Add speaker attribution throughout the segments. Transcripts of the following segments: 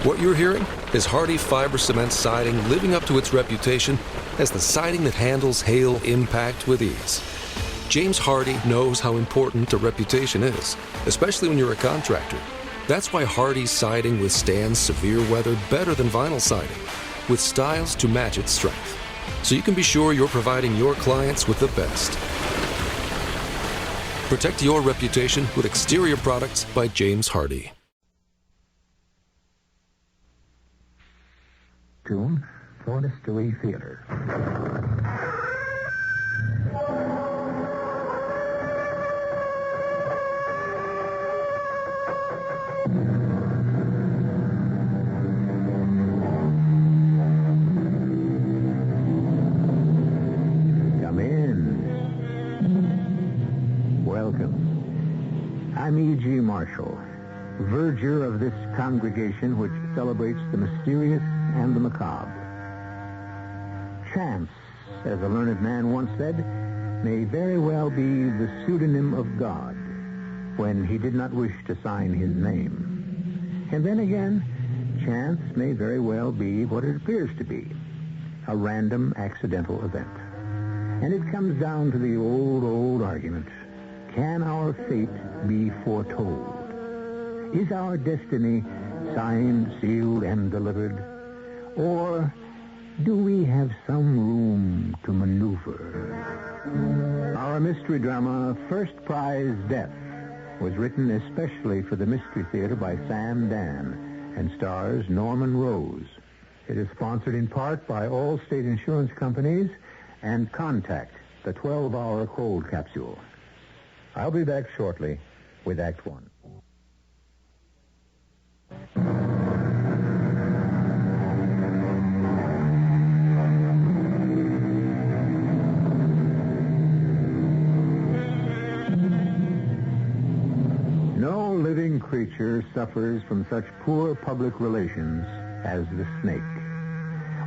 Speaker 1: What you're hearing is Hardie Fiber Cement Siding living up to its reputation as the siding that handles hail impact with ease. James Hardie knows how important a reputation is, especially when you're a contractor. That's why Hardie's siding withstands severe weather better than vinyl siding, with styles to match its strength. So you can be sure you're providing your clients with the best. Protect your reputation with exterior products by James Hardie.
Speaker 2: Tune, Forestry Theater. Come in. Welcome. I'm E.G. Marshall, verger of this congregation which celebrates the mysterious and the macabre. Chance, as a learned man once said, may very well be the pseudonym of God when he did not wish to sign his name. And then again, chance may very well be what it appears to be, a random accidental event. And it comes down to the old argument. Can our fate be foretold? Is our destiny signed, sealed, and delivered? Or do we have some room to maneuver? Our mystery drama, First Prize Death, was written especially for the Mystery Theater by Sam Dan and stars Norman Rose. It is sponsored in part by all state insurance companies and Contact, the 12-hour cold capsule. I'll be back shortly with Act One. No living creature suffers from such poor public relations as the snake.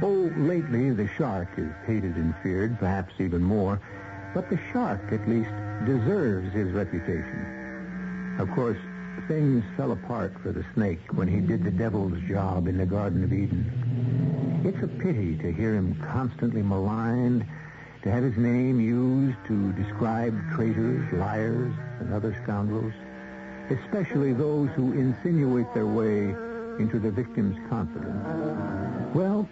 Speaker 2: Oh, lately the shark is hated and feared, perhaps even more, but the shark at least deserves his reputation. Of course, things fell apart for the snake when he did the devil's job in the Garden of Eden. It's a pity to hear him constantly maligned, to have his name used to describe traitors, liars, and other scoundrels, especially those who insinuate their way into the victim's confidence. Well,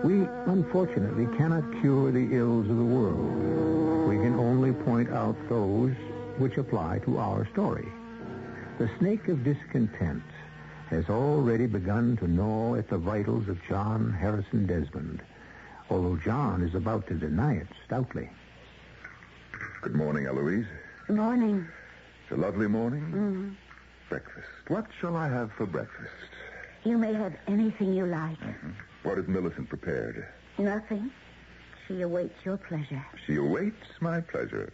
Speaker 2: we unfortunately cannot cure the ills of the world. We can only point out those which apply to our story. The snake of discontent has already begun to gnaw at the vitals of John Harrison Desmond, although John is about to deny it stoutly.
Speaker 3: Good morning, Eloise.
Speaker 4: Good morning.
Speaker 3: It's a lovely morning.
Speaker 4: Mm-hmm.
Speaker 3: Breakfast. What shall I have for breakfast?
Speaker 4: You may have anything you like.
Speaker 3: Mm-hmm. What has Millicent prepared?
Speaker 4: Nothing. She awaits your pleasure.
Speaker 3: She awaits my pleasure.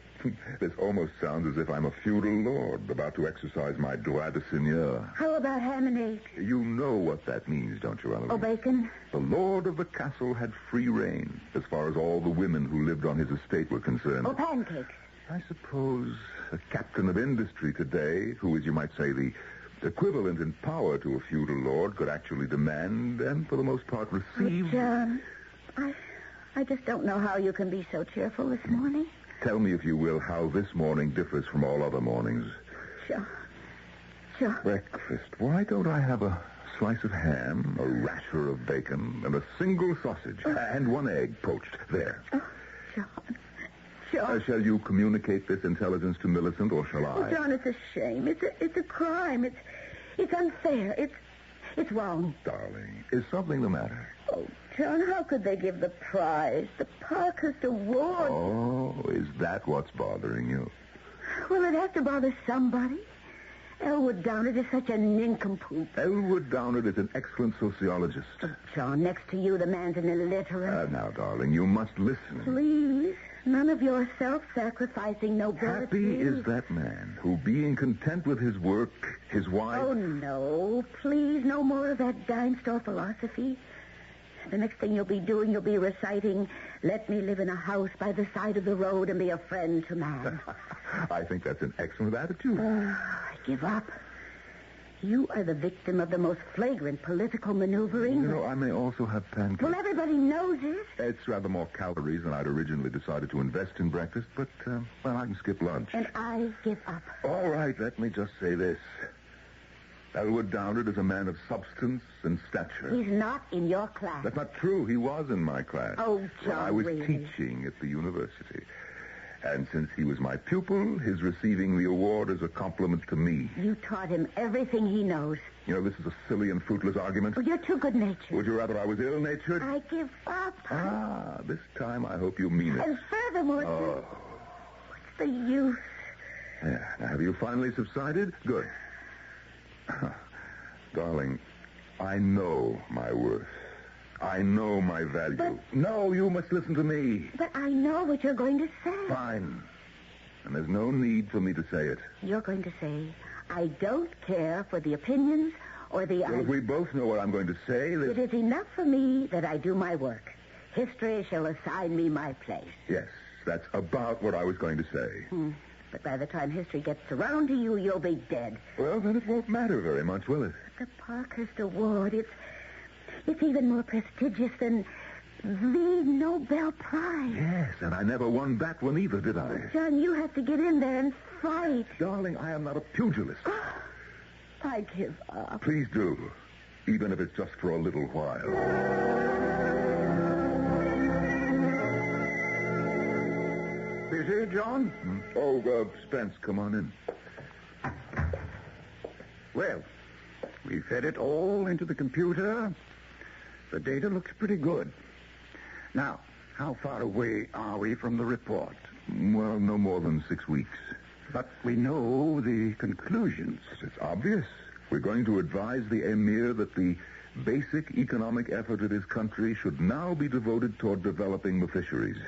Speaker 3: This almost sounds as if I'm a feudal lord about to exercise my droit de seigneur.
Speaker 4: How about ham and eggs?
Speaker 3: You know what that means, don't you, Eloise?
Speaker 4: Oh, bacon?
Speaker 3: The lord of the castle had free reign as far as all the women who lived on his estate were concerned.
Speaker 4: Oh, pancakes?
Speaker 3: I suppose a captain of industry today, who is, you might say, the equivalent in power to a feudal lord, could actually demand and, for the most part, receive...
Speaker 4: John, I just don't know how you can be so cheerful this morning.
Speaker 3: Tell me, if you will, how this morning differs from all other mornings.
Speaker 4: Sure.
Speaker 3: Breakfast. Why don't I have a slice of ham, a rasher of bacon, and a single sausage, and one egg poached? There.
Speaker 4: Oh, John.
Speaker 3: Shall you communicate this intelligence to Millicent, or shall I?
Speaker 4: Oh, John, it's a shame. It's a crime. It's unfair. It's wrong.
Speaker 3: Darling, is something the matter?
Speaker 4: Oh, John, how could they give the prize, the Parkhurst Award?
Speaker 3: Oh, is that what's bothering you?
Speaker 4: Well, it has to bother somebody. Elwood Downard is such a nincompoop.
Speaker 3: Elwood Downard is an excellent sociologist.
Speaker 4: Oh, John, next to you, the man's an illiterate.
Speaker 3: Now, darling, you must listen.
Speaker 4: Please, none of your self-sacrificing nobility.
Speaker 3: Happy is that man who, being content with his work, his wife...
Speaker 4: Oh, no, please, no more of that dime store philosophy. The next thing you'll be doing, you'll be reciting, "Let me live in a house by the side of the road and be a friend to man."
Speaker 3: I think that's an excellent attitude.
Speaker 4: I give up. You are the victim of the most flagrant political maneuvering.
Speaker 3: You know, I may also have pancakes.
Speaker 4: Well, everybody knows it.
Speaker 3: It's rather more calories than I'd originally decided to invest in breakfast, but, well, I can skip lunch.
Speaker 4: And I give up.
Speaker 3: All right, let me just say this. Elwood Downard is a man of substance and stature.
Speaker 4: He's not in your class.
Speaker 3: That's not true. He was in my class.
Speaker 4: Oh, John,
Speaker 3: when I was
Speaker 4: really?
Speaker 3: teaching at the university. And since he was my pupil, his receiving the award is a compliment to me.
Speaker 4: You taught him everything he knows.
Speaker 3: You know, this is a silly and fruitless argument.
Speaker 4: Oh, you're too good-natured.
Speaker 3: Would you rather I was ill-natured?
Speaker 4: I give up.
Speaker 3: Ah, this time I hope you mean it.
Speaker 4: And furthermore, what's the use?
Speaker 3: Yeah. Now, have you finally subsided? Good. Darling, I know my worth. I know my value.
Speaker 4: But-
Speaker 3: No, you must listen to me.
Speaker 4: But I know what you're going to say.
Speaker 3: Fine. And there's no need for me to say it.
Speaker 4: You're going to say, I don't care for the opinions or the
Speaker 3: Well, if
Speaker 4: ideas.
Speaker 3: we both know what I'm going to say,
Speaker 4: It is enough for me that I do my work. History shall assign me my place.
Speaker 3: Yes, that's about what I was going to say.
Speaker 4: But by the time history gets around to you, you'll be dead.
Speaker 3: Well, then it won't matter very much, will it?
Speaker 4: The Parkhurst Award, it's even more prestigious than the Nobel Prize.
Speaker 3: Yes, and I never won that one either, did I?
Speaker 4: John, you have to get in there and fight.
Speaker 3: Darling, I am not a pugilist.
Speaker 4: I give up.
Speaker 3: Please do, even if it's just for a little while.
Speaker 2: Busy, John?
Speaker 3: Oh, Spence, come on in.
Speaker 2: Well, we fed it all into the computer. The data looks pretty good. Now, how far away are we from the report?
Speaker 3: Well, no more than 6 weeks.
Speaker 2: But we know the conclusions.
Speaker 3: It's obvious. We're going to advise the Emir that the basic economic effort of his country should now be devoted toward developing the fisheries.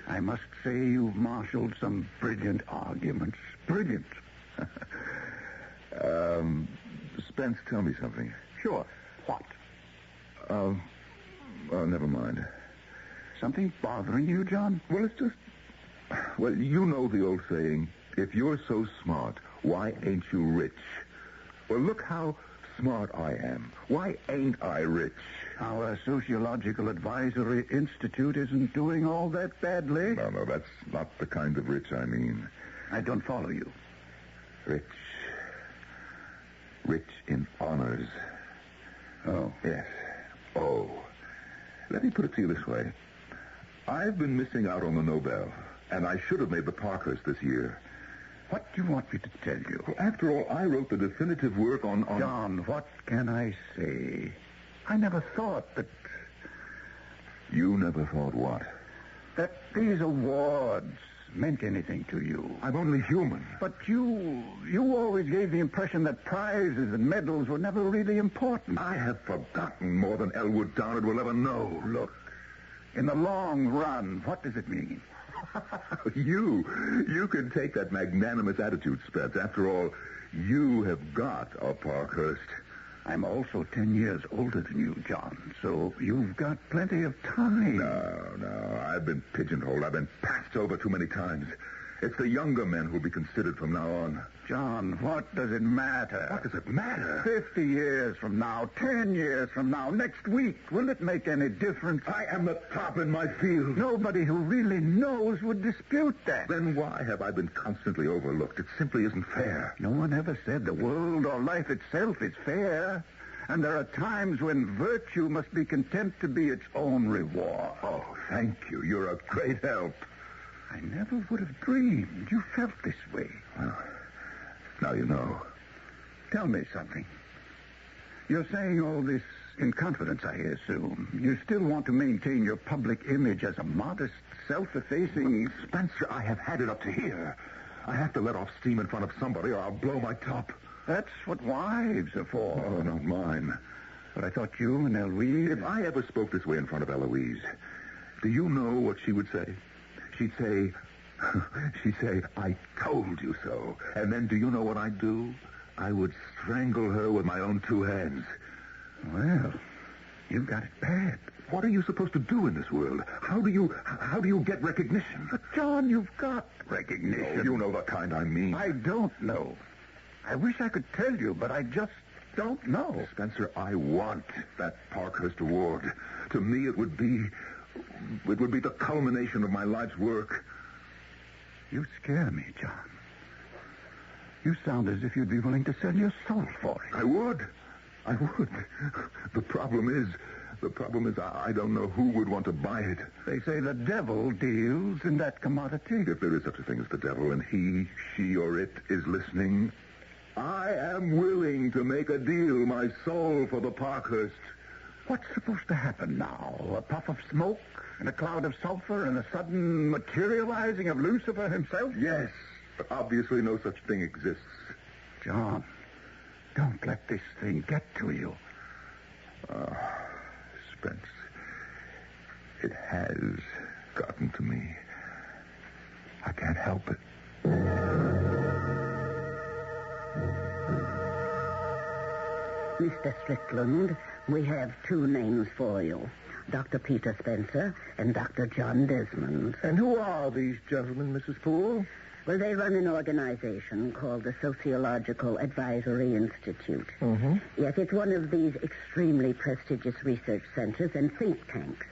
Speaker 2: I must say you've marshaled some brilliant arguments. Brilliant.
Speaker 3: Spence, tell me something.
Speaker 2: Sure. What?
Speaker 3: Never mind.
Speaker 2: Something bothering you, John?
Speaker 3: Well, it's just... Well, you know the old saying, if you're so smart, why ain't you rich? Well, look how smart I am. Why ain't I rich?
Speaker 2: Our Sociological Advisory Institute isn't doing all that badly.
Speaker 3: No, that's not the kind of rich I mean.
Speaker 2: I don't follow you.
Speaker 3: Rich. Rich in honors.
Speaker 2: Oh.
Speaker 3: Yes. Oh. Let me put it to you this way. I've been missing out on the Nobel, and I should have made the Parkhurst this year.
Speaker 2: What do you want me to tell you?
Speaker 3: Well, after all, I wrote the definitive work on...
Speaker 2: John, what can I say? I never thought that...
Speaker 3: You never thought what?
Speaker 2: that these awards meant anything to you.
Speaker 3: I'm only human.
Speaker 2: But you always gave the impression that prizes and medals were never really important.
Speaker 3: I have forgotten more than Elwood Downard will ever know.
Speaker 2: Look, in the long run, what does it mean?
Speaker 3: You can take that magnanimous attitude, Spence. After all, you have got a Parkhurst.
Speaker 2: I'm also 10 years older than you, John, so you've got plenty of time.
Speaker 3: No. I've been pigeonholed. I've been passed over too many times. It's the younger men who'll be considered from now on.
Speaker 2: John, what does it matter?
Speaker 3: What does it matter?
Speaker 2: 50 years from now, 10 years from now, next week, will it make any difference?
Speaker 3: I am the top in my field.
Speaker 2: Nobody who really knows would dispute that.
Speaker 3: Then why have I been constantly overlooked? It simply isn't fair.
Speaker 2: No one ever said the world or life itself is fair. And there are times when virtue must be content to be its own reward.
Speaker 3: Oh, thank you. You're a great help.
Speaker 2: I never would have dreamed you felt this way.
Speaker 3: Well, now you know.
Speaker 2: Tell me something. You're saying all this in confidence, I assume. You still want to maintain your public image as a modest, self-effacing...
Speaker 3: Spencer, I have had it up to here. I have to let off steam in front of somebody or I'll blow my top.
Speaker 2: That's what wives are for.
Speaker 3: Oh, not mine.
Speaker 2: But I thought you and Eloise...
Speaker 3: If I ever spoke this way in front of Eloise, do you know what she would say? She'd say, I told you so. And then do you know what I'd do? I would strangle her with my own two hands.
Speaker 2: Well, you've got it bad.
Speaker 3: What are you supposed to do in this world? How do you get recognition?
Speaker 2: But, John, you've got recognition.
Speaker 3: Oh, you know the kind I mean.
Speaker 2: I don't know. I wish I could tell you, but I just
Speaker 5: don't know.
Speaker 3: Spencer, I want that Parkhurst Award. To me, it would be the culmination of my life's work.
Speaker 5: You scare me, John. You sound as if you'd be willing to sell your soul for it.
Speaker 3: I would. The problem is I don't know who would want to buy it.
Speaker 5: They say the devil deals in that commodity.
Speaker 3: If there is such a thing as the devil and he, she, or it is listening, I am willing to make a deal, my soul for the Parkhurst.
Speaker 5: What's supposed to happen now? A puff of smoke and a cloud of sulfur and a sudden materializing of Lucifer himself?
Speaker 3: Yes, but obviously no such thing exists.
Speaker 5: John, don't let this thing get to you.
Speaker 3: Spence, it has gotten to me. I can't help it.
Speaker 4: Mr. Strickland, we have two names for you. Dr. Peter Spencer and Dr. John Desmond.
Speaker 5: And who are these gentlemen, Mrs. Poole?
Speaker 4: Well, they run an organization called the Sociological Advisory Institute.
Speaker 5: Mm-hmm.
Speaker 4: Yes, it's one of these extremely prestigious research centers and think tanks.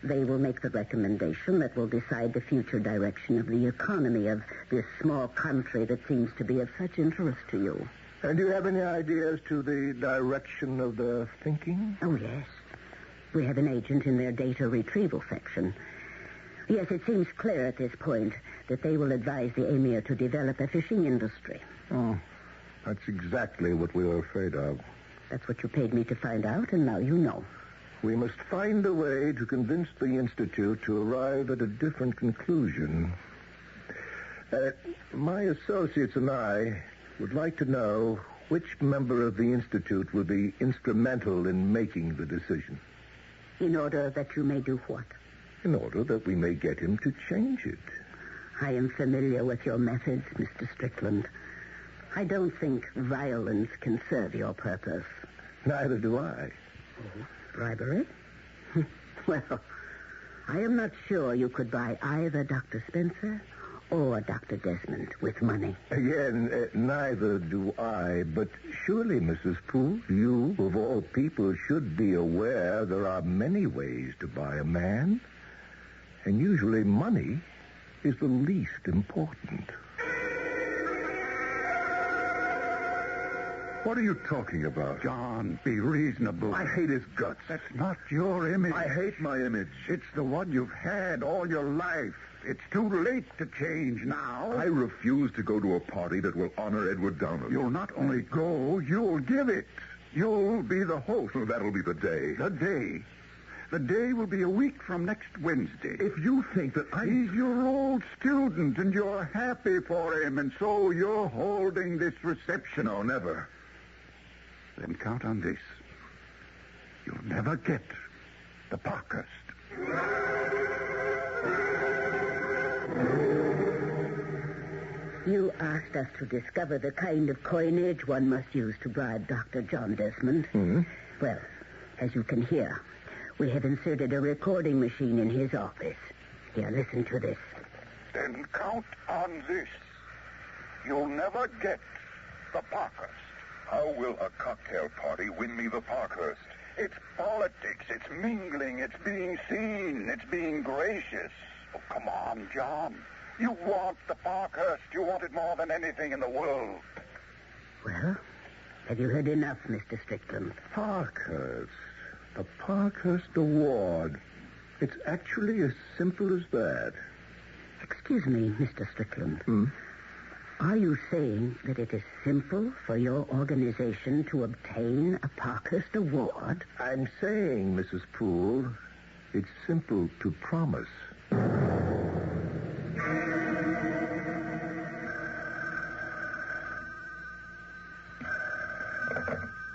Speaker 4: They will make the recommendation that will decide the future direction of the economy of this small country that seems to be of such interest to you.
Speaker 5: And do you have any ideas to the direction of the thinking?
Speaker 4: Oh, yes. We have an agent in their data retrieval section. Yes, it seems clear at this point that they will advise the Emir to develop a fishing industry.
Speaker 5: Oh, that's exactly what we were afraid of.
Speaker 4: That's what you paid me to find out, and now you know.
Speaker 5: We must find a way to convince the Institute to arrive at a different conclusion. My associates and I would like to know which member of the Institute will be instrumental in making the decision.
Speaker 4: In order that you may do what?
Speaker 5: In order that we may get him to change it.
Speaker 4: I am familiar with your methods, Mr. Strickland. I don't think violence can serve your purpose.
Speaker 5: Neither do I.
Speaker 4: Oh, bribery? Well, I am not sure you could buy either Dr. Spencer or Dr. Desmond with money.
Speaker 5: Again, neither do I. But surely, Mrs. Poole, you, of all people, should be aware there are many ways to buy a man. And usually money is the least important.
Speaker 3: What are you talking about?
Speaker 5: John, be reasonable.
Speaker 3: I hate his guts.
Speaker 5: That's not your image.
Speaker 3: I hate my image.
Speaker 5: It's the one you've had all your life. It's too late to change now.
Speaker 3: I refuse to go to a party that will honor Edward Downard.
Speaker 5: You'll not only go, you'll give it. You'll be the host.
Speaker 3: Oh, that'll be the day.
Speaker 5: The day. The day will be a week from next Wednesday.
Speaker 3: If you think that
Speaker 5: He's your old student, and you're happy for him, and so you're holding this reception.
Speaker 3: No, never.
Speaker 5: Then count on this. You'll never get the Parkhurst.
Speaker 4: You asked us to discover the kind of coinage one must use to bribe Dr. John Desmond.
Speaker 5: Mm-hmm.
Speaker 4: Well, as you can hear, we have inserted a recording machine in his office. Here, listen to this.
Speaker 5: Then count on this. You'll never get the Parkhurst.
Speaker 3: How will a cocktail party win me the Parkhurst?
Speaker 5: It's politics. It's mingling. It's being seen. It's being gracious. Oh, come on, John. You want the Parkhurst. You want it more than anything in the world.
Speaker 4: Well, have you heard enough, Mr. Strickland?
Speaker 5: Parkhurst. The Parkhurst Award. It's actually as simple as that.
Speaker 4: Excuse me, Mr. Strickland. Are you saying that it is simple for your organization to obtain a Parkhurst Award?
Speaker 5: I'm saying, Mrs. Poole, it's simple to promise.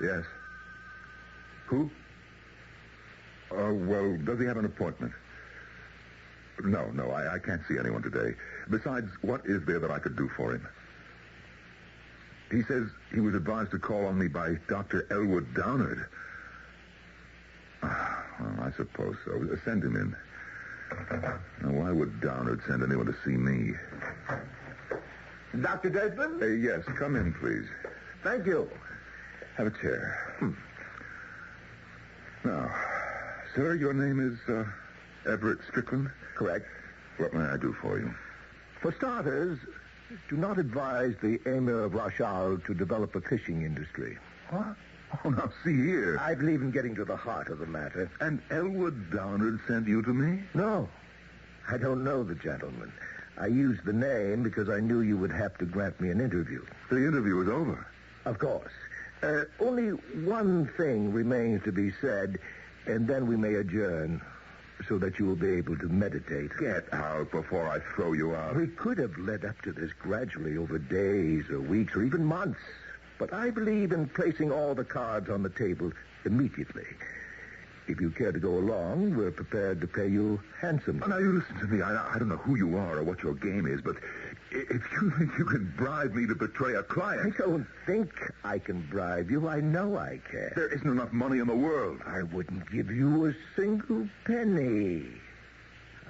Speaker 3: Yes. Who? Well, does he have an appointment? No, I can't see anyone today. Besides, what is there that I could do for him? He says he was advised to call on me by Dr. Elwood Downard. Well, I suppose so. Send him in. Now, why would Downard send anyone to see me?
Speaker 5: Dr. Desmond?
Speaker 3: Yes, come in, please.
Speaker 5: Thank you.
Speaker 3: Have a chair. Now, sir, your name is Everett Strickland?
Speaker 5: Correct.
Speaker 3: What may I do for you?
Speaker 5: For starters, do not advise the Emir of Rashal to develop a fishing industry.
Speaker 3: What? Oh, now, see here.
Speaker 5: I believe in getting to the heart of the matter.
Speaker 3: And Elwood Downard sent you to me?
Speaker 5: No, I don't know the gentleman. I used the name because I knew you would have to grant me an interview.
Speaker 3: The interview is over.
Speaker 5: Of course. Only one thing remains to be said, and then we may adjourn so that you will be able to meditate.
Speaker 3: Get out before I throw you out.
Speaker 5: We could have led up to this gradually over days or weeks or even months, but I believe in placing all the cards on the table immediately. If you care to go along, we're prepared to pay you handsomely.
Speaker 3: Now, you listen to me. I don't know who you are or what your game is, but if you think you can bribe me to betray a client...
Speaker 5: I don't think I can bribe you. I know I can.
Speaker 3: There isn't enough money in the world.
Speaker 5: I wouldn't give you a single penny.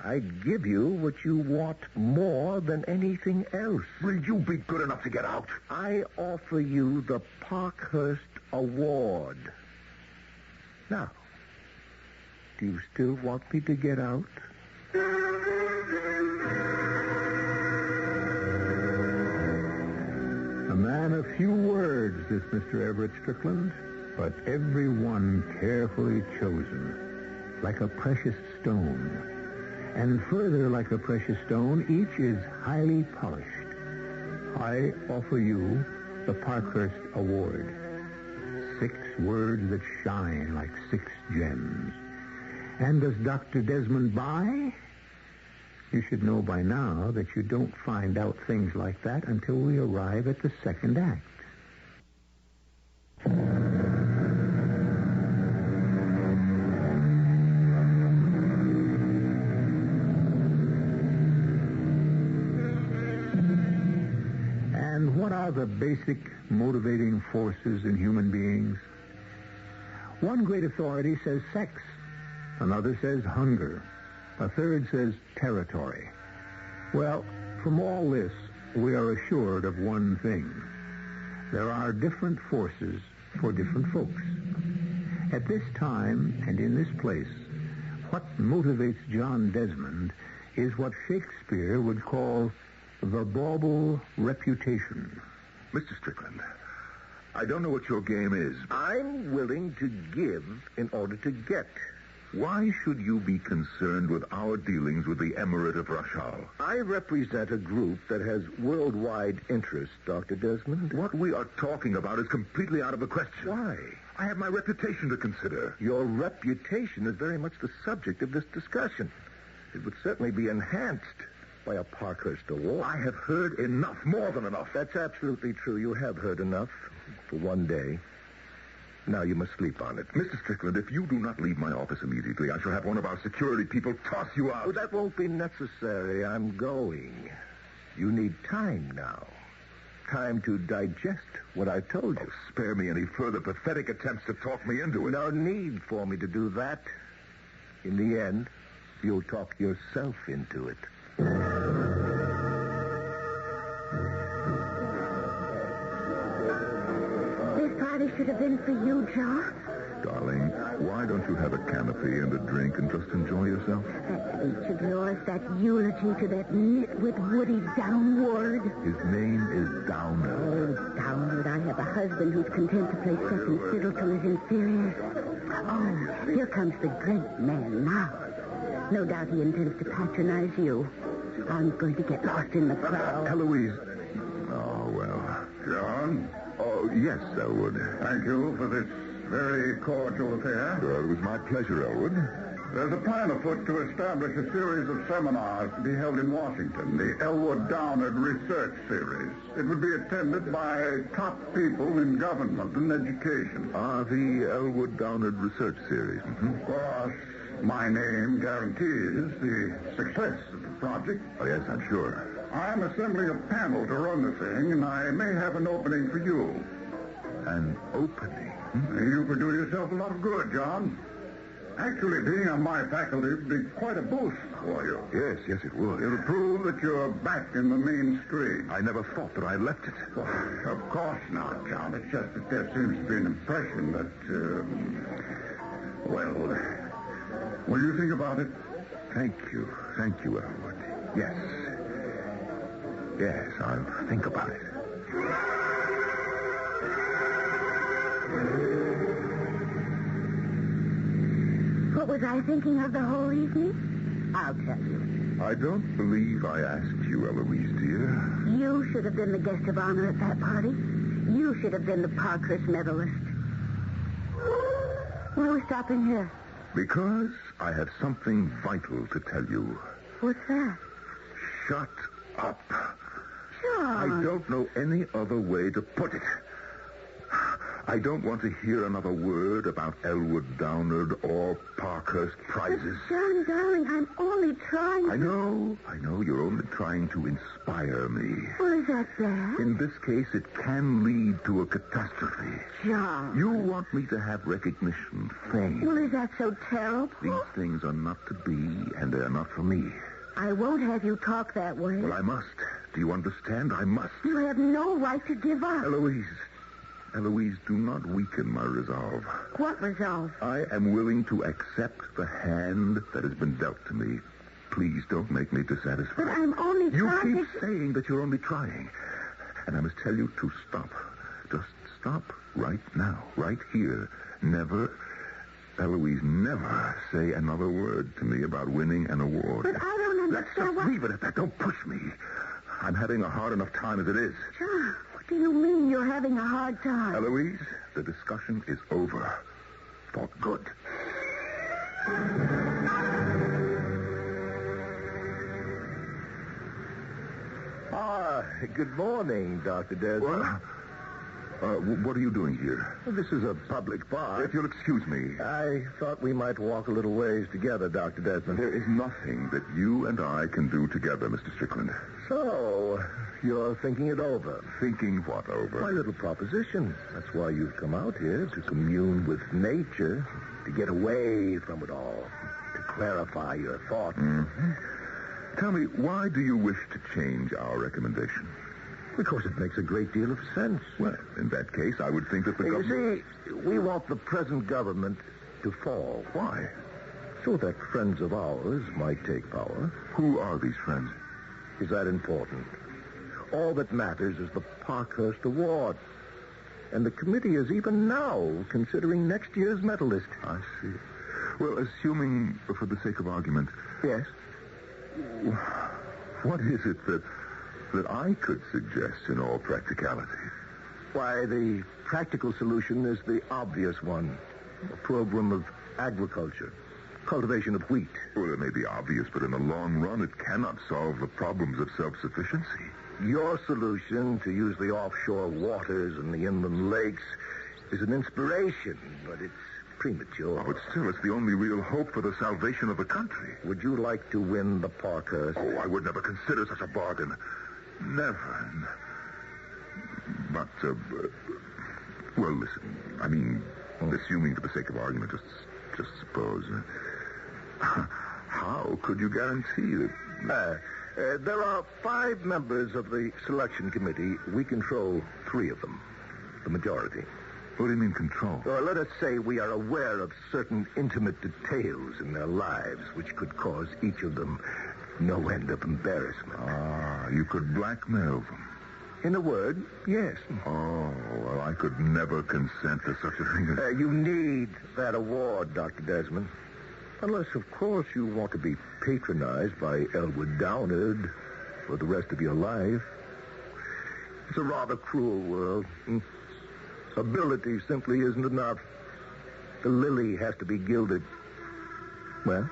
Speaker 5: I'd give you what you want more than anything else.
Speaker 3: Will you be good enough to get out?
Speaker 5: I offer you the Parkhurst Award. Now, do you still want me to get out?
Speaker 2: A man of few words, this Mr. Everett Strickland, but every one carefully chosen, like a precious stone. And further, like a precious stone, each is highly polished. I offer you the Parkhurst Award. 6 words that shine like 6 gems. And does Dr. Desmond buy? You should know by now that you don't find out things like that until we arrive at the second act. And what are the basic motivating forces in human beings? One great authority says sex. Another says hunger. A third says territory. Well, from all this, we are assured of one thing. There are different forces for different folks. At this time and in this place, what motivates John Desmond is what Shakespeare would call the bauble reputation.
Speaker 3: Mr. Strickland, I don't know what your game is.
Speaker 5: I'm willing to give in order to get.
Speaker 3: Why should you be concerned with our dealings with the Emirate of Rashal?
Speaker 5: I represent a group that has worldwide interests, Dr. Desmond.
Speaker 3: What we are talking about is completely out of the question.
Speaker 5: Why?
Speaker 3: I have my reputation to consider.
Speaker 5: Your reputation is very much the subject of this discussion. It would certainly be enhanced by a Parkhurst Award.
Speaker 3: I have heard enough, more than enough.
Speaker 5: That's absolutely true. You have heard enough for one day. Now you must sleep on it.
Speaker 3: Mr. Strickland, if you do not leave my office immediately, I shall have one of our security people toss you out.
Speaker 5: Oh, that won't be necessary. I'm going. You need time now. Time to digest what I told you.
Speaker 3: Oh, spare me any further pathetic attempts to talk me into it.
Speaker 5: No need for me to do that. In the end, you'll talk yourself into it.
Speaker 4: This should have been for you, John.
Speaker 3: Darling, why don't you have a canopy and a drink and just enjoy yourself?
Speaker 4: That speech of yours, that eulogy to that nitwit Woody Downward.
Speaker 3: His name is Downard.
Speaker 4: Oh, Downward, I have a husband who's content to play second fiddle to his inferiors. Oh, here comes the great man now. No doubt he intends to patronize you. I'm going to get lost in the crowd.
Speaker 3: Eloise. Oh, well.
Speaker 6: John?
Speaker 3: Oh, yes, Elwood.
Speaker 6: Thank you for this very cordial affair.
Speaker 3: Well, it was my pleasure, Elwood.
Speaker 6: There's a plan afoot to establish a series of seminars to be held in Washington, the Elwood Downard Research Series. It would be attended by top people in government and education.
Speaker 3: The Elwood Downard Research Series.
Speaker 6: Of course, my name guarantees the success of the project.
Speaker 3: Oh, yes, I'm sure.
Speaker 6: I'm assembling a panel to run the thing, and I may have an opening for you.
Speaker 3: An opening?
Speaker 6: You could do yourself a lot of good, John. Actually, being on my faculty would be quite a boost for you.
Speaker 3: Yes, it would.
Speaker 6: It'll prove that you're back in the mainstream.
Speaker 3: I never thought that I left it.
Speaker 6: Well, of course not, John. It's just that there seems to be an impression that, will you think about it?
Speaker 3: Thank you, Elwood. Yes, I'll think about it.
Speaker 4: What was I thinking of the whole evening? I'll tell you.
Speaker 3: I don't believe I asked you, Eloise, dear.
Speaker 4: You should have been the guest of honor at that party. You should have been the Parkhurst medalist. Why are we stopping here?
Speaker 3: Because I have something vital to tell you.
Speaker 4: What's that?
Speaker 3: Shut up.
Speaker 4: John.
Speaker 3: I don't know any other way to put it. I don't want to hear another word about Elwood Downard or Parkhurst prizes.
Speaker 4: But John, darling, I'm only trying to...
Speaker 3: I know you're only trying to inspire me.
Speaker 4: Well, is that bad?
Speaker 3: In this case, it can lead to a catastrophe.
Speaker 4: John.
Speaker 3: You want me to have recognition, fame.
Speaker 4: Well, is that so terrible?
Speaker 3: These things are not to be, and they're not for me.
Speaker 4: I won't have you talk that way.
Speaker 3: Well, I must. Do you understand? I must.
Speaker 4: You have no right to give up.
Speaker 3: Eloise, do not weaken my resolve.
Speaker 4: What resolve?
Speaker 3: I am willing to accept the hand that has been dealt to me. Please don't make me dissatisfied.
Speaker 4: But I'm only trying
Speaker 3: You keep saying that you're only trying. And I must tell you to stop. Just stop right now, right here. Never, Eloise, never say another word to me about winning an award.
Speaker 4: But I don't
Speaker 3: Let's
Speaker 4: understand
Speaker 3: just leave it at that. Don't push me. I'm having a hard enough time as it is.
Speaker 4: John, what do you mean you're having a hard time?
Speaker 3: Eloise, the discussion is over. For good.
Speaker 5: Good morning, Dr. Desmond.
Speaker 3: What are you doing here?
Speaker 5: Well, this is a public bar.
Speaker 3: If you'll excuse me.
Speaker 5: I thought we might walk a little ways together, Dr. Desmond.
Speaker 3: There is nothing that you and I can do together, Mr. Strickland.
Speaker 5: So, you're thinking it over.
Speaker 3: Thinking what over?
Speaker 5: My little proposition. That's why you've come out here, to commune with nature, to get away from it all, to clarify your thoughts.
Speaker 3: Mm-hmm. Tell me, why do you wish to change our recommendation?
Speaker 5: Because it makes a great deal of sense.
Speaker 3: Well, in that case, I would think that the government...
Speaker 5: You see, we want the present government to fall.
Speaker 3: Why?
Speaker 5: So that friends of ours might take power.
Speaker 3: Who are these friends?
Speaker 5: Is that important? All that matters is the Parkhurst Award. And the committee is even now considering next year's medalist.
Speaker 3: I see. Well, assuming, for the sake of argument...
Speaker 5: Yes?
Speaker 3: What is it that I could suggest in all practicality?
Speaker 5: Why, the practical solution is the obvious one. A program of agriculture. Cultivation of wheat.
Speaker 3: Well, it may be obvious, but in the long run, it cannot solve the problems of self-sufficiency.
Speaker 5: Your solution to use the offshore waters and the inland lakes is an inspiration, but it's premature.
Speaker 3: Oh, but still, it's the only real hope for the salvation of the country.
Speaker 5: Would you like to win the Parkhurst?
Speaker 3: Oh, I would never consider such a bargain. Never. But, well, listen. I mean, assuming for the sake of argument, just suppose. How could you guarantee that?
Speaker 5: There are 5 members of the selection committee. We control 3 of them. The majority.
Speaker 3: What do you mean control?
Speaker 5: Or let us say we are aware of certain intimate details in their lives which could cause each of them no end of embarrassment.
Speaker 3: Ah, you could blackmail them.
Speaker 5: In a word, yes.
Speaker 3: Oh, well, I could never consent to such a thing as...
Speaker 5: You need that award, Dr. Desmond. Unless, of course, you want to be patronized by Elwood Downard for the rest of your life. It's a rather cruel world. Ability simply isn't enough. The lily has to be gilded. Well,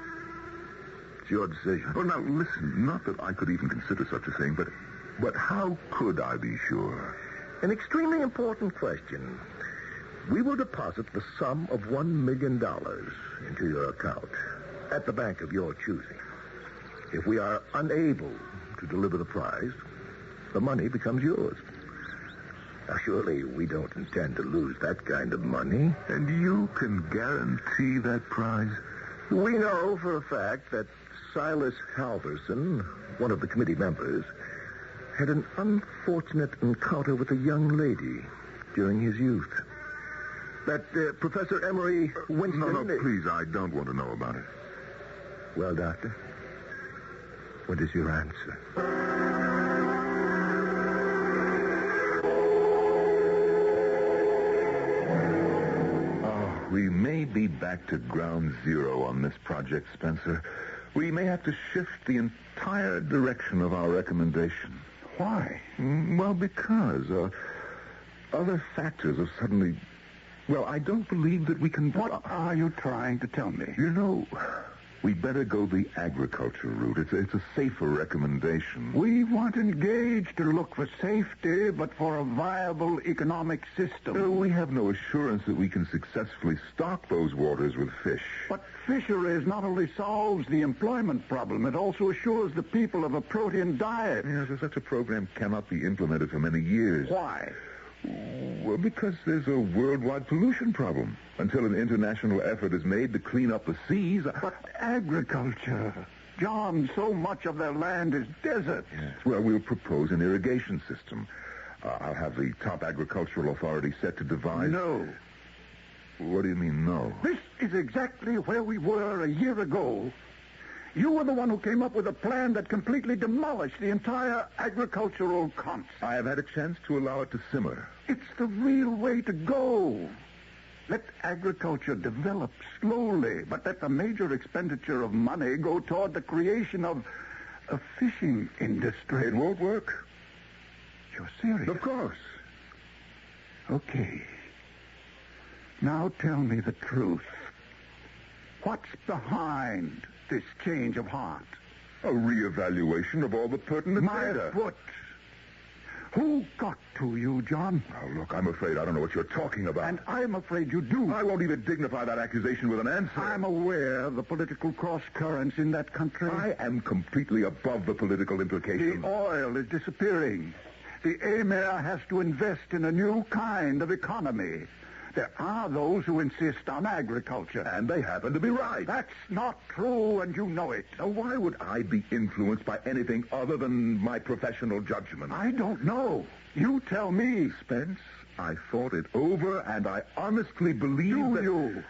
Speaker 5: it's your decision.
Speaker 3: Well, now, listen, not that I could even consider such a thing, but how could I be sure?
Speaker 5: An extremely important question. We will deposit the sum of $1 million into your account at the bank of your choosing. If we are unable to deliver the prize, the money becomes yours. Now, surely we don't intend to lose that kind of money.
Speaker 3: And you can guarantee that prize?
Speaker 5: We know for a fact that Silas Halverson, one of the committee members, had an unfortunate encounter with a young lady during his youth. That Professor Emery Winston...
Speaker 3: No, please, I don't want to know about it.
Speaker 5: Well, Doctor, what is your answer?
Speaker 3: We may be back to ground zero on this project, Spencer. We may have to shift the entire direction of our recommendation.
Speaker 6: Why?
Speaker 3: Well, because other factors have suddenly... Well, I don't believe that we can...
Speaker 6: What are you trying to tell me?
Speaker 3: You know, we better go the agriculture route. It's a safer recommendation.
Speaker 6: We weren't engaged to look for safety, but for a viable economic system.
Speaker 3: We have no assurance that we can successfully stock those waters with fish.
Speaker 6: But fisheries not only solves the employment problem, it also assures the people of a protein diet.
Speaker 3: Yes, such a program cannot be implemented for many years.
Speaker 6: Why?
Speaker 3: Well, because there's a worldwide pollution problem. Until an international effort is made to clean up the seas...
Speaker 6: But agriculture... John, so much of their land is desert.
Speaker 3: Yes. Well, we'll propose an irrigation system. I'll have the top agricultural authority set to devise...
Speaker 6: No.
Speaker 3: What do you mean, no?
Speaker 6: This is exactly where we were a year ago. You were the one who came up with a plan that completely demolished the entire agricultural concept.
Speaker 3: I have had a chance to allow it to simmer.
Speaker 6: It's the real way to go. Let agriculture develop slowly, but let the major expenditure of money go toward the creation of a fishing industry.
Speaker 3: It won't work.
Speaker 6: You're serious?
Speaker 3: Of course.
Speaker 6: Okay. Now tell me the truth. What's behind this change of heart?
Speaker 3: A reevaluation of all the pertinent
Speaker 6: My
Speaker 3: data.
Speaker 6: foot. Who got to you, John?
Speaker 3: Oh, look, I'm afraid I don't know what you're talking about.
Speaker 6: And I'm afraid you do.
Speaker 3: I won't even dignify that accusation with an answer.
Speaker 6: I'm aware of the political cross currents in that country.
Speaker 3: I am completely above the political implications.
Speaker 6: The oil is disappearing. The Emir has to invest in a new kind of economy. There are those who insist on agriculture.
Speaker 3: And they happen to be right.
Speaker 6: That's not true, and you know it.
Speaker 3: Now, why would I be influenced by anything other than my professional judgment?
Speaker 6: I don't know. You tell me.
Speaker 3: Spence, I thought it over, and I honestly believe
Speaker 6: Do
Speaker 3: that...
Speaker 6: you?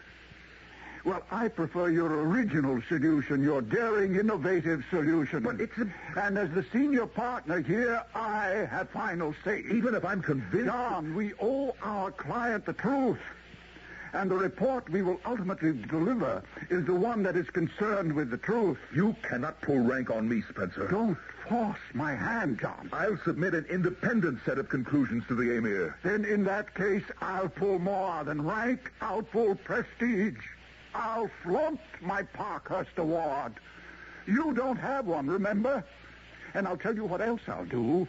Speaker 6: Well, I prefer your original solution, your daring, innovative solution.
Speaker 3: But it's a...
Speaker 6: And as the senior partner here, I have final say.
Speaker 3: Even if I'm convinced...
Speaker 6: John, we owe our client the truth. And the report we will ultimately deliver is the one that is concerned with the truth.
Speaker 3: You cannot pull rank on me, Spencer.
Speaker 6: Don't force my hand, John.
Speaker 3: I'll submit an independent set of conclusions to the Emir.
Speaker 6: Then in that case, I'll pull more than rank. I'll pull prestige. I'll flaunt my Parkhurst Award. You don't have one, remember? And I'll tell you what else I'll do.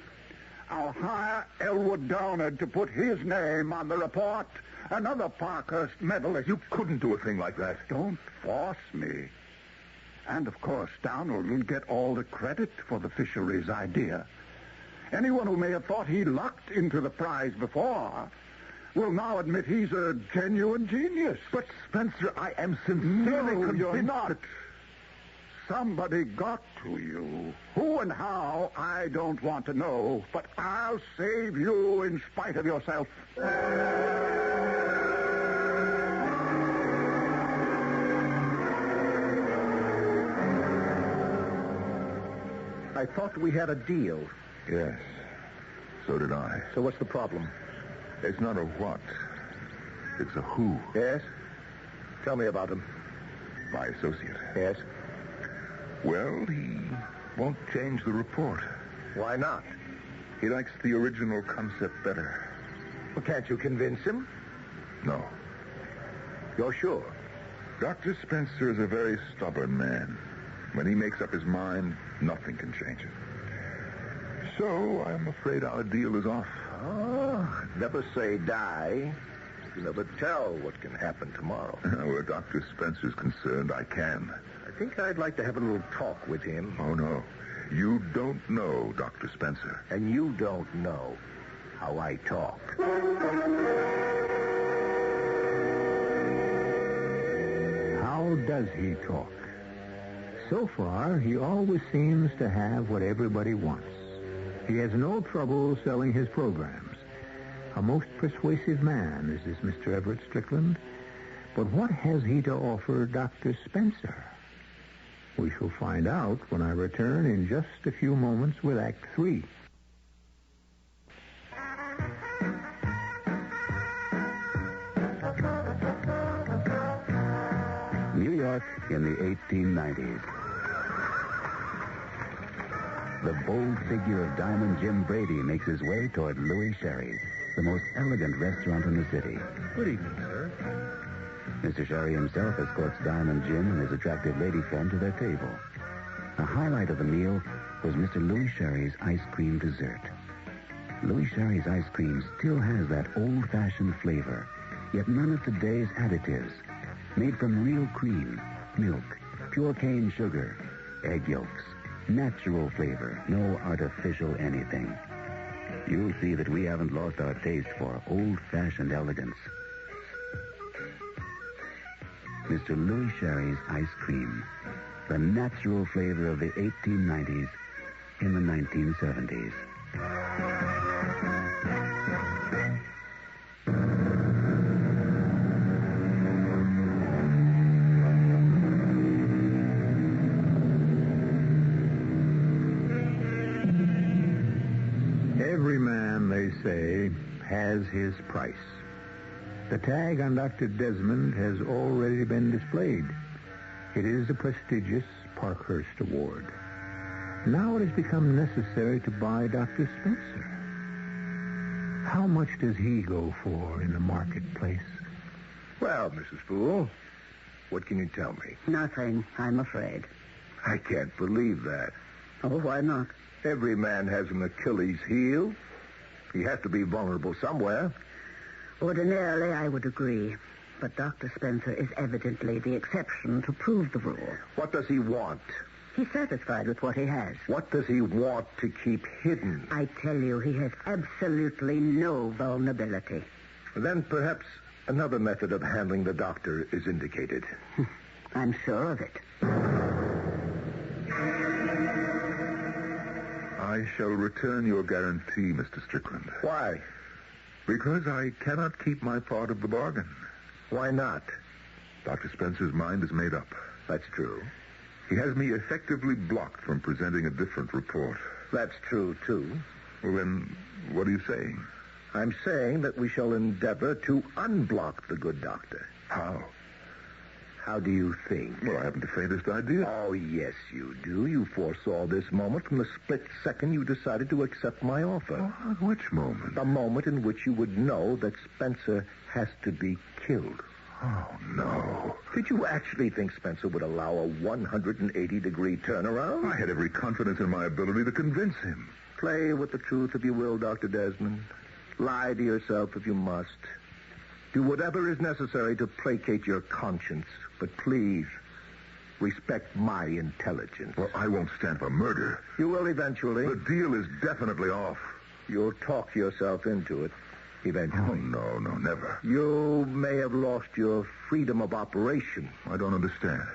Speaker 6: I'll hire Elwood Downard to put his name on the report. Another Parkhurst medalist.
Speaker 3: You couldn't do a thing like that.
Speaker 6: Don't force me. And, of course, Downard will get all the credit for the fisheries idea. Anyone who may have thought he lucked into the prize before will now admit he's a genuine genius.
Speaker 3: But, Spencer, I am sincerely convinced
Speaker 6: you're not.
Speaker 3: that...
Speaker 6: Somebody got to you. Who and how, I don't want to know. But I'll save you in spite of yourself.
Speaker 5: I thought we had a deal.
Speaker 3: Yes, so did I.
Speaker 5: So what's the problem?
Speaker 3: It's not a what. It's a who.
Speaker 5: Yes? Tell me about him.
Speaker 3: My associate.
Speaker 5: Yes?
Speaker 3: Well, he won't change the report.
Speaker 5: Why not?
Speaker 3: He likes the original concept better.
Speaker 5: Well, can't you convince him?
Speaker 3: No.
Speaker 5: You're sure?
Speaker 3: Dr. Spencer is a very stubborn man. When he makes up his mind, nothing can change it. So, I'm afraid our deal is off.
Speaker 5: Oh, never say die. You never tell what can happen tomorrow.
Speaker 3: Where Dr. Spencer's concerned, I can.
Speaker 5: I think I'd like to have a little talk with him.
Speaker 3: Oh, no. You don't know Dr. Spencer.
Speaker 5: And you don't know how I talk.
Speaker 2: How does he talk? So far, he always seems to have what everybody wants. He has no trouble selling his programs. A most persuasive man is this Mr. Everett Strickland. But what has he to offer Dr. Spencer? We shall find out when I return in just a few moments with Act 3.
Speaker 7: New York in the 1890s. The bold figure of Diamond Jim Brady makes his way toward Louis Sherry's, the most elegant restaurant in the city.
Speaker 5: Good evening, sir.
Speaker 7: Mr. Sherry himself escorts Diamond Jim and his attractive lady friend to their table. The highlight of the meal was Mr. Louis Sherry's ice cream dessert. Louis Sherry's ice cream still has that old-fashioned flavor, yet none of today's additives. Made from real cream, milk, pure cane sugar, egg yolks, natural flavor, no artificial anything. You'll see that we haven't lost our taste for old-fashioned elegance. Mr. Louis Sherry's ice cream, the natural flavor of the 1890s in the 1970s.
Speaker 2: Every man, they say, has his price. The tag on Dr. Desmond has already been displayed. It is the prestigious Parkhurst Award. Now it has become necessary to buy Dr. Spencer. How much does he go for in the marketplace?
Speaker 5: Well, Mrs. Poole, what can you tell me?
Speaker 4: Nothing, I'm afraid.
Speaker 5: I can't believe that.
Speaker 4: Oh, why not?
Speaker 5: Every man has an Achilles heel. He has to be vulnerable somewhere.
Speaker 4: Ordinarily, I would agree. But Dr. Spencer is evidently the exception to prove the rule.
Speaker 5: What does he want?
Speaker 4: He's satisfied with what he has.
Speaker 5: What does he want to keep hidden?
Speaker 4: I tell you, he has absolutely no vulnerability.
Speaker 5: Then perhaps another method of handling the doctor is indicated.
Speaker 4: I'm sure of it.
Speaker 3: I shall return your guarantee, Mr. Strickland.
Speaker 5: Why?
Speaker 3: Because I cannot keep my part of the bargain.
Speaker 5: Why not?
Speaker 3: Dr. Spencer's mind is made up.
Speaker 5: That's true.
Speaker 3: He has me effectively blocked from presenting a different report.
Speaker 5: That's true, too.
Speaker 3: Well, then, what are you saying?
Speaker 5: I'm saying that we shall endeavor to unblock the good doctor.
Speaker 3: How?
Speaker 5: How do you think?
Speaker 3: Well, I haven't the faintest idea.
Speaker 5: Oh, yes, you do. You foresaw this moment from the split second you decided to accept my offer.
Speaker 3: Oh, which moment?
Speaker 5: The moment in which you would know that Spencer has to be killed.
Speaker 3: Oh, no.
Speaker 5: Did you actually think Spencer would allow a 180-degree turnaround?
Speaker 3: I had every confidence in my ability to convince him.
Speaker 5: Play with the truth if you will, Dr. Desmond. Lie to yourself if you must. Do whatever is necessary to placate your conscience. But please, respect my intelligence.
Speaker 3: Well, I won't stand for murder.
Speaker 5: You will eventually.
Speaker 3: The deal is definitely off.
Speaker 5: You'll talk yourself into it eventually.
Speaker 3: Oh, no, never.
Speaker 5: You may have lost your freedom of operation.
Speaker 3: I don't understand.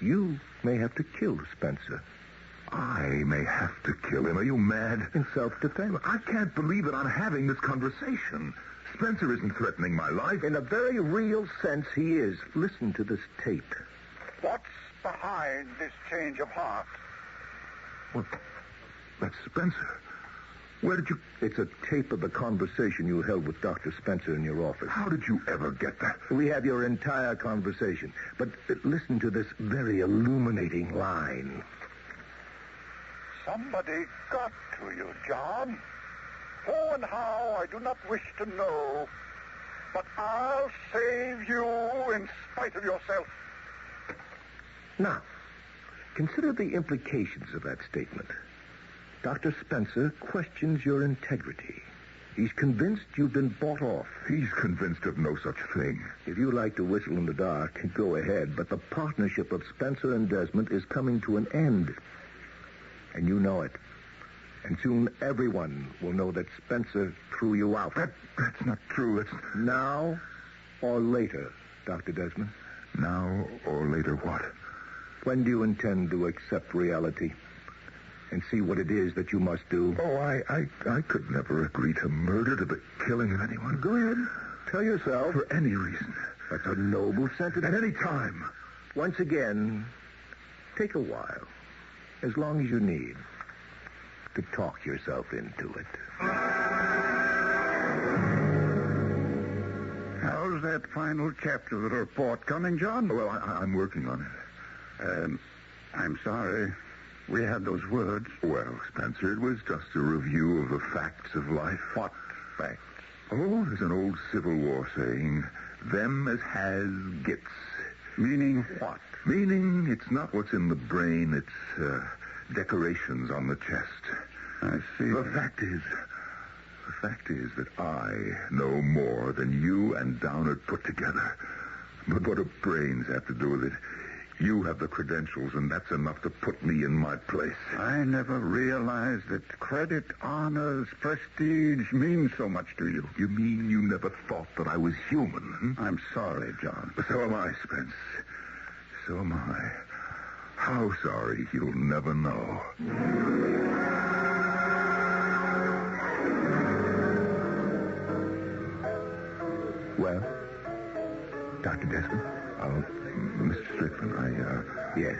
Speaker 5: You may have to kill Spencer.
Speaker 3: I may have to kill him. Are you mad?
Speaker 5: In self-defense.
Speaker 3: I can't believe that I'm having this conversation. Spencer isn't threatening my life.
Speaker 5: In a very real sense, he is. Listen to this tape.
Speaker 6: What's behind this change of heart?
Speaker 3: What? That's Spencer. Where did you...
Speaker 5: It's a tape of the conversation you held with Dr. Spencer in your office.
Speaker 3: How did you ever get that?
Speaker 5: We have your entire conversation. But listen to this very illuminating line.
Speaker 6: Somebody got to you, John. Who and how, I do not wish to know. But I'll save you in spite of yourself.
Speaker 5: Now, consider the implications of that statement. Dr. Spencer questions your integrity. He's convinced you've been bought off.
Speaker 3: He's convinced of no such thing.
Speaker 5: If you like to whistle in the dark, go ahead. But the partnership of Spencer and Desmond is coming to an end. And you know it. And soon everyone will know that Spencer threw you out.
Speaker 3: That's not true. That's...
Speaker 5: Now or later, Dr. Desmond?
Speaker 3: Now or later what?
Speaker 5: When do you intend to accept reality and see what it is that you must do?
Speaker 3: Oh, I could never agree to murder, to the killing of anyone.
Speaker 5: Go ahead. Tell yourself.
Speaker 3: For any reason.
Speaker 5: That's a noble sentiment.
Speaker 3: At any time.
Speaker 5: Once again, take a while, as long as you need, to talk yourself into it.
Speaker 6: How's that final chapter of the report coming, John?
Speaker 3: Well, I'm working on it.
Speaker 6: I'm sorry. We had those words.
Speaker 3: Well, Spencer, it was just a review of the facts of life.
Speaker 6: What facts?
Speaker 3: Oh, there's an old Civil War saying, them as has gets.
Speaker 6: Meaning what?
Speaker 3: Meaning it's not what's in the brain, it's decorations on the chest.
Speaker 6: I see.
Speaker 3: The fact is that I know more than you and Downard put together. But what do brains have to do with it? You have the credentials, and that's enough to put me in my place.
Speaker 6: I never realized that credit, honors, prestige mean so much to you.
Speaker 3: You mean you never thought that I was human?
Speaker 6: I'm sorry, John.
Speaker 3: So am I, Spence. So am I. How sorry, you'll never know.
Speaker 5: Well, Dr. Desmond?
Speaker 3: Mr. Strickland,
Speaker 5: Yes.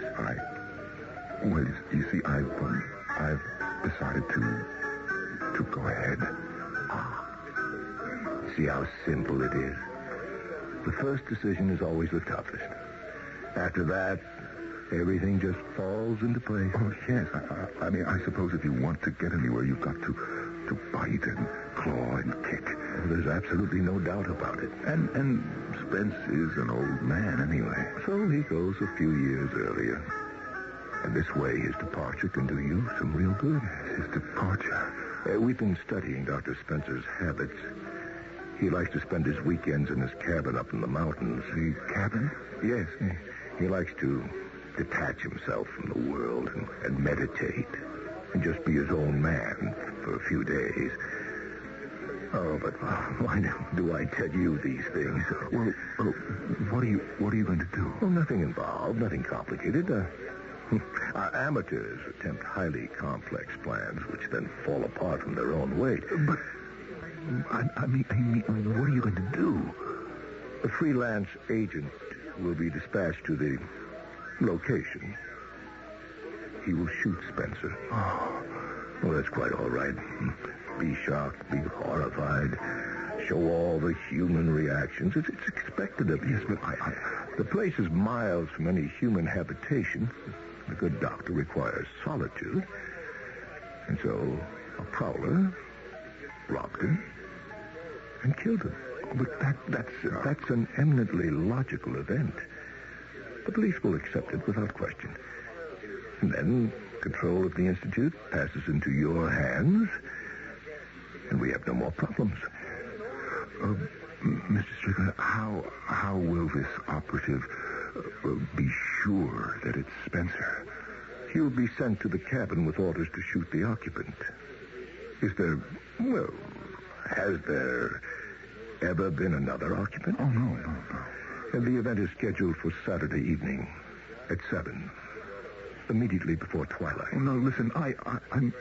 Speaker 3: Well, you see, I've decided to go ahead.
Speaker 5: See how simple it is? The first decision is always the toughest. After that, everything just falls into place.
Speaker 3: Oh, yes. I mean, I suppose if you want to get anywhere, you've got to bite and claw and kick.
Speaker 5: Well, there's absolutely no doubt about it.
Speaker 3: And Spence is an old man anyway.
Speaker 5: So he goes a few years earlier. And this way, his departure can do you some real good.
Speaker 3: His departure?
Speaker 5: We've been studying Dr. Spencer's habits. He likes to spend his weekends in his cabin up in the mountains.
Speaker 3: The cabin?
Speaker 5: Yes. He likes to detach himself from the world and meditate and just be his own man for a few days. Oh, but why do I tell you these things?
Speaker 3: Well, what are you going to do?
Speaker 5: Well, nothing involved, nothing complicated. Our amateurs attempt highly complex plans, which then fall apart from their own weight.
Speaker 3: But I mean, what are you going to do?
Speaker 5: A freelance agent will be dispatched to the location. He will shoot Spencer.
Speaker 3: Oh,
Speaker 5: well, that's quite all right. Be shocked, be horrified, show all the human reactions. It's expected of you.
Speaker 3: Yes, but
Speaker 5: The place is miles from any human habitation. The good doctor requires solitude. And so a prowler robbed him and killed him.
Speaker 3: but
Speaker 5: That's an eminently logical event. The police will accept it without question. And then control of the Institute passes into your hands, and we have no more problems.
Speaker 3: Mr. Strickland, how will this operative be sure that it's Spencer?
Speaker 5: He'll be sent to the cabin with orders to shoot the occupant. Has there ever been another occupant?
Speaker 3: Oh, no.
Speaker 5: And the event is scheduled for Saturday evening at 7, immediately before twilight.
Speaker 3: Oh, no, listen,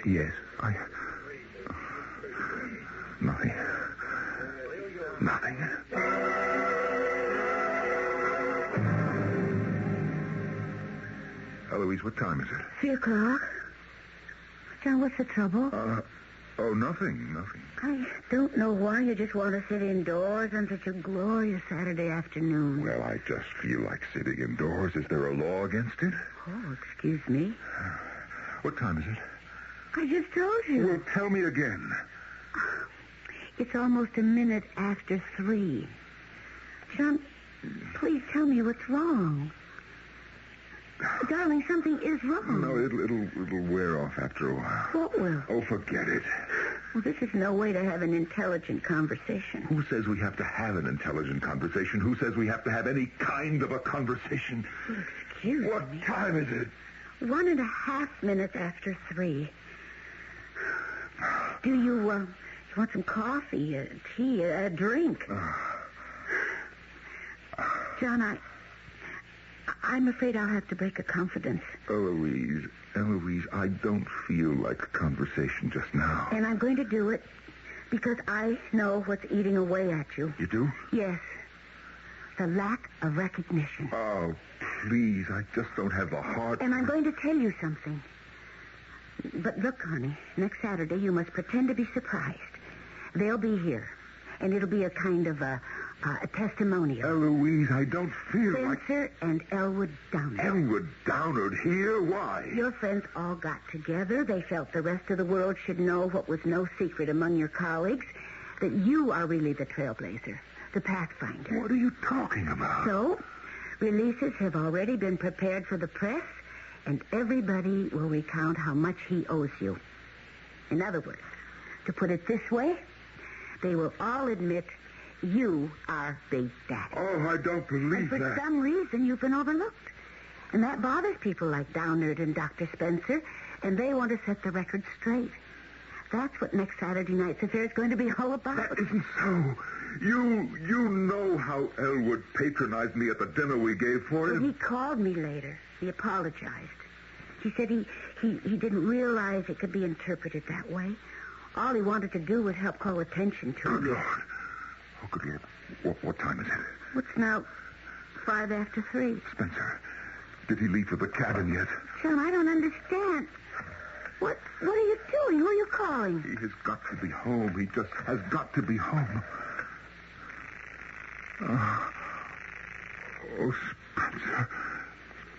Speaker 5: Yes.
Speaker 3: Nothing. Eloise, what time is it?
Speaker 4: 3:00. John, what's the trouble?
Speaker 3: Nothing.
Speaker 4: I don't know why you just want to sit indoors on such a glorious Saturday afternoon.
Speaker 3: Well, I just feel like sitting indoors. Is there a law against it?
Speaker 4: Oh, excuse me.
Speaker 3: What time is it?
Speaker 4: I just told you.
Speaker 3: Well, tell me again.
Speaker 4: It's almost a minute after 3. John, please tell me what's wrong. Darling, something is wrong.
Speaker 3: No, it'll wear off after a while.
Speaker 4: What will?
Speaker 3: Oh, forget it.
Speaker 4: Well, this is no way to have an intelligent conversation.
Speaker 3: Who says we have to have an intelligent conversation? Who says we have to have any kind of a conversation?
Speaker 4: Well, excuse me.
Speaker 3: What time is it?
Speaker 4: 1.5 minutes after 3. Do you want some coffee, tea, a drink? John, I'm afraid I'll have to break a confidence.
Speaker 3: Eloise, I don't feel like a conversation just now.
Speaker 4: And I'm going to do it because I know what's eating away at you.
Speaker 3: You do?
Speaker 4: Yes. The lack of recognition.
Speaker 3: Oh, please, I just don't have the heart.
Speaker 4: And I'm going to tell you something. But look, honey, next Saturday you must pretend to be surprised. They'll be here. And it'll be a kind of a testimonial.
Speaker 3: Eloise, I don't feel like...
Speaker 4: Spencer and Elwood Downard.
Speaker 3: Elwood Downard here? Why?
Speaker 4: Your friends all got together. They felt the rest of the world should know what was no secret among your colleagues, that you are really the trailblazer, the pathfinder.
Speaker 3: What are you talking about?
Speaker 4: So, releases have already been prepared for the press, and everybody will recount how much he owes you. In other words, to put it this way, they will all admit you are Big Daddy.
Speaker 3: Oh, I don't believe
Speaker 4: and for some reason, you've been overlooked. And that bothers people like Downard and Dr. Spencer, and they want to set the record straight. That's what next Saturday night's affair is going to be all about.
Speaker 3: That isn't so. You know how Elwood patronized me at the dinner we gave for him.
Speaker 4: Well, he called me later. He apologized. He said he didn't realize it could be interpreted that way. All he wanted to do was help call attention to
Speaker 3: Good
Speaker 4: it.
Speaker 3: Lord. Oh, good Lord. What time is it?
Speaker 4: It's now 3:05.
Speaker 3: Spencer, did he leave for the cabin yet?
Speaker 4: John, I don't understand. What are you doing? Who are you calling?
Speaker 3: He has got to be home. He just has got to be home. Oh, Spencer.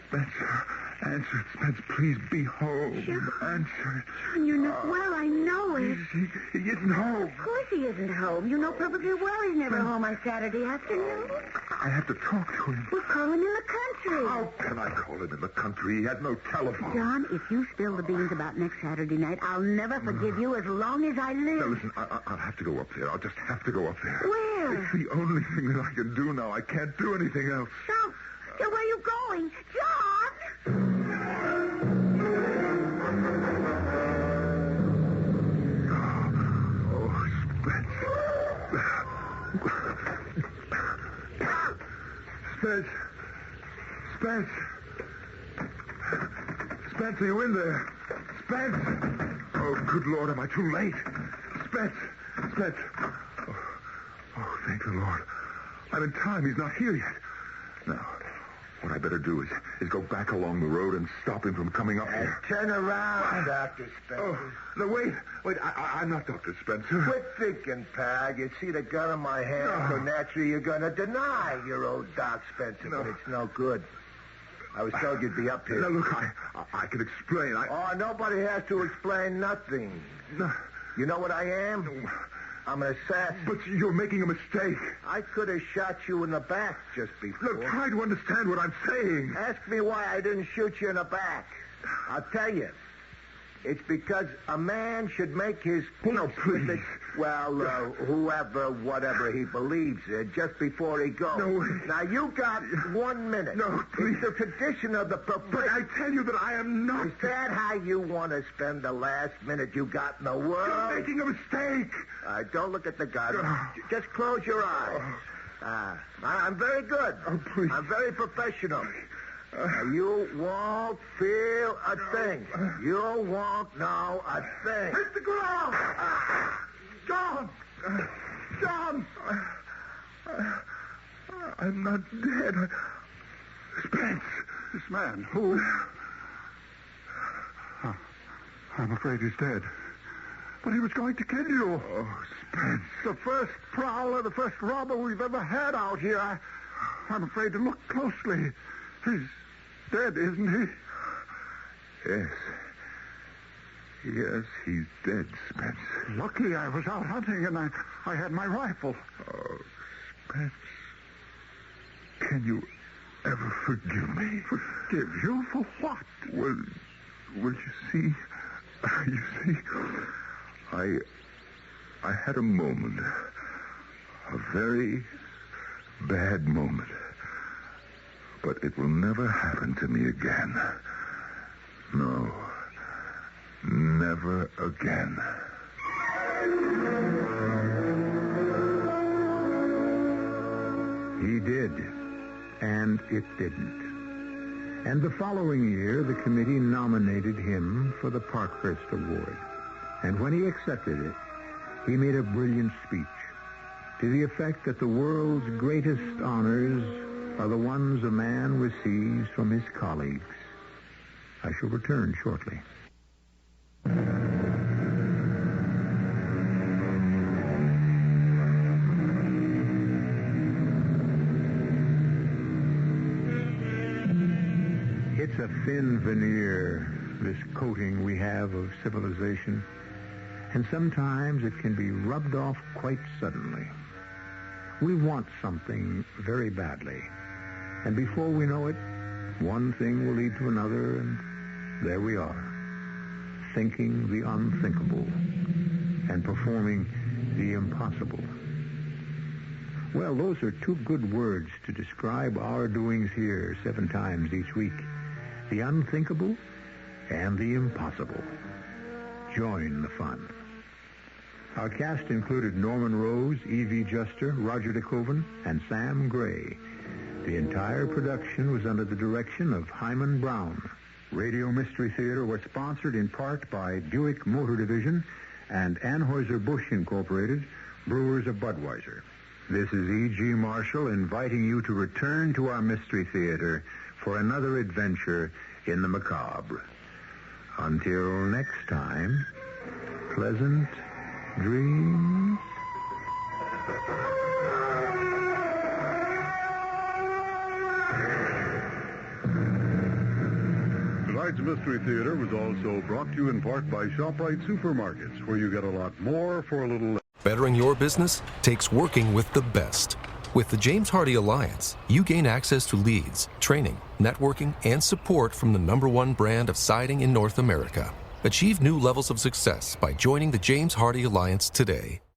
Speaker 3: Spencer. Answer it, Spence. Please be home.
Speaker 4: John.
Speaker 3: Answer it.
Speaker 4: John, you're not well. I know it.
Speaker 3: He isn't home.
Speaker 4: Of course he isn't home. You know perfectly well he's never home on Saturday afternoon.
Speaker 3: I have to talk to him.
Speaker 4: We'll call him in the country.
Speaker 3: How can I call him in the country? He has no telephone.
Speaker 4: John, if you spill the beans about next Saturday night, I'll never forgive you as long as I live.
Speaker 3: Now, listen, I'll have to go up there. I'll just have to go up there.
Speaker 4: Where?
Speaker 3: It's the only thing that I can do now. I can't do anything else.
Speaker 4: John, where are you going? John!
Speaker 3: Oh, Spence. Spence. Spence. Spence, are you in there? Spence. Oh, good Lord, am I too late? Spence. Spence. Oh, thank the Lord. I'm in time. He's not here yet. Now, what I better do is go back along the road and stop him from coming up here.
Speaker 5: Turn around, Dr. Spencer.
Speaker 3: Oh, no, wait. I'm not Dr. Spencer.
Speaker 5: Quit thinking, pal. You see the gun in my hand, so naturally you're going to deny your old Doc Spencer, but it's no good. I was told you'd be up here.
Speaker 3: Now, look, I can explain.
Speaker 5: Oh, nobody has to explain nothing.
Speaker 3: No.
Speaker 5: You know what I am? I'm an assassin.
Speaker 3: But you're making a mistake.
Speaker 5: I could have shot you in the back just before.
Speaker 3: Look, try to understand what I'm saying.
Speaker 5: Ask me why I didn't shoot you in the back. I'll tell you. It's because a man should make his peace with it. Well, whoever, whatever he believes in, just before he goes.
Speaker 3: No.
Speaker 5: Now, you got 1 minute.
Speaker 3: No, please.
Speaker 5: It's the tradition of the
Speaker 3: But I tell you that I am not.
Speaker 5: Is that how you want to spend the last minute you got in the world?
Speaker 3: You're making a mistake.
Speaker 5: Don't look at the gun. Just close your eyes. I'm very good.
Speaker 3: Oh, please.
Speaker 5: I'm very professional. You won't feel a thing. You won't know a thing.
Speaker 3: Hit the ground! John! John! I'm not dead. Spence!
Speaker 6: This man, who? I'm afraid he's dead. But he was going to kill you.
Speaker 3: Oh, Spence.
Speaker 6: The first prowler, the first robber we've ever had out here. I'm afraid to look closely. He's dead, isn't he?
Speaker 3: Yes. Yes, he's dead, Spence.
Speaker 6: Lucky I was out hunting and I had my rifle.
Speaker 3: Oh, Spence. Can you ever forgive me?
Speaker 6: Forgive you for what?
Speaker 3: Well, you see, I had a moment, a very bad moment. But it will never happen to me again. No. Never again.
Speaker 2: He did, and it didn't. And the following year, the committee nominated him for the Parkhurst Award. And when he accepted it, he made a brilliant speech to the effect that the world's greatest honors are the ones a man receives from his colleagues. I shall return shortly. It's a thin veneer, this coating we have of civilization, and sometimes it can be rubbed off quite suddenly. We want something very badly, and before we know it, one thing will lead to another, and there we are, thinking the unthinkable and performing the impossible. Well, those are two good words to describe our doings here 7 times each week. The unthinkable and the impossible. Join the fun. Our cast included Norman Rose, E.V. Juster, Roger DeKoven, and Sam Gray. The entire production was under the direction of Hyman Brown. Radio Mystery Theater was sponsored in part by Buick Motor Division and Anheuser-Busch Incorporated, Brewers of Budweiser. This is E.G. Marshall inviting you to return to our Mystery Theater for another adventure in the macabre. Until next time, pleasant dreams.
Speaker 6: Tonight's Mystery Theater was also brought to you in part by ShopRite Supermarkets, where you get a lot more for a little less.
Speaker 1: Bettering your business takes working with the best. With the James Hardie Alliance, you gain access to leads, training, networking, and support from the #1 brand of siding in North America. Achieve new levels of success by joining the James Hardie Alliance today.